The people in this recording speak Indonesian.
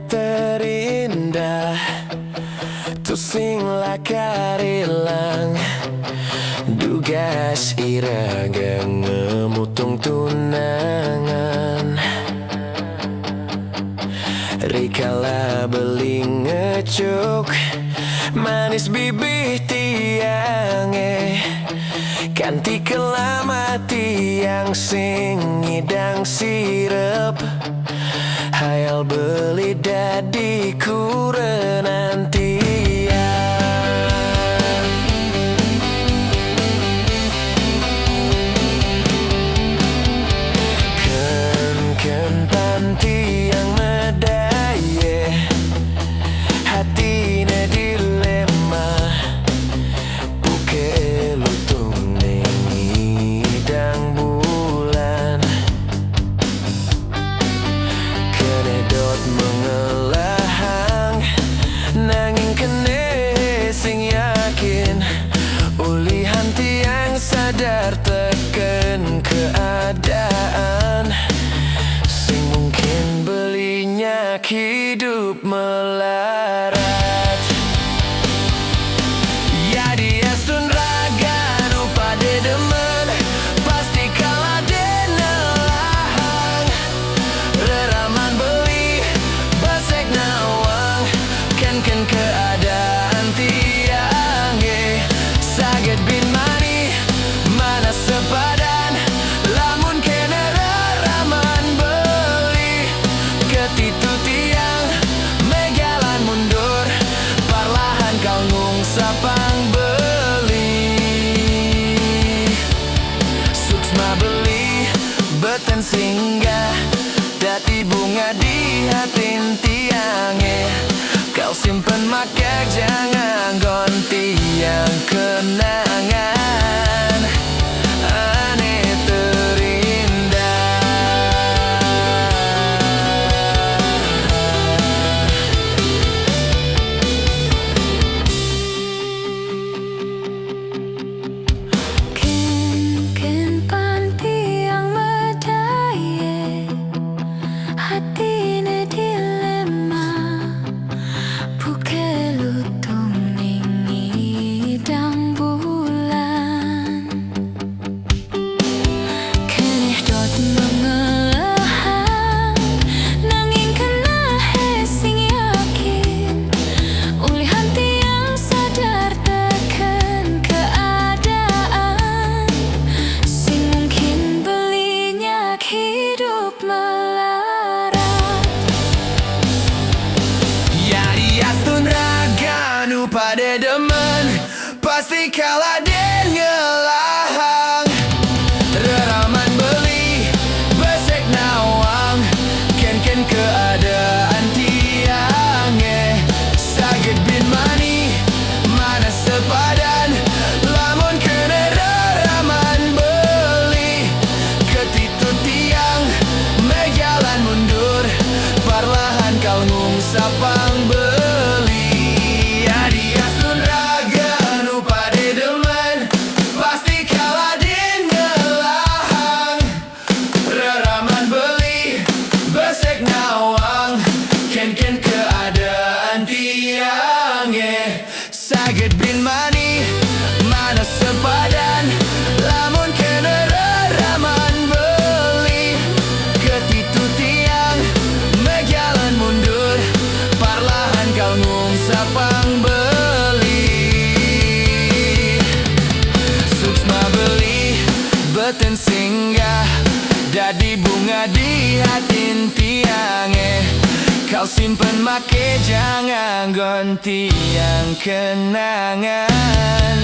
Terindah tusing lakarilang dugas iraga ngemutung tunangan rikala beling ngecuk manis bibih tiange kanti kelamati yang sing ngidang sirep hayal beli dadi kurenantian ken panti yang medaye hatina dilema buke lutung nengi dang bulan kenedot mengelahang nanging kene sing yakin ulihan tiang sadar teken keadaan sing mungkin belinya hidup melarat ya dia sun raga nu pade demen pasti kalah denelahang reraman beli basek nawang ken keadaan tiange saget bin mani mana sepadan lamun kena reraman beli ketitu tiang megalan mundur parlahan kau ngungsapang beli suksma beli beten singgah dati bunga di hatin tiange kau simpen maka jangan gonti yang kenangan aneh terindah ken panti yang medaye hatina dilema buke lutung ningi dang bulan keneh dot mengelahang nanging kena sing yakin ulihan tiang sadar teken keadaan sing mungkin belinya hidup melarat ya dia sun raga nu pade demen pasti kalah den ngelahang reraman beli besek nawang ken keadaan tiange saget bin mani mana sepadan lamun kena reraman beli ketitu tiang megalan mundur parlahan kau ngungsapang beli ya dia sun raga nu pade demen pasti kalah den ngelahang reraman beli besek nawang ken keadaan tiange saget bin mani mana sepadan lamun kena reraman beli ketitu tiang megalan mundur parlahan kau ngungsapang beli suksma beli beten singgah dadi bunga di hatin tiange kau simpen make jangan ganti yang kenangan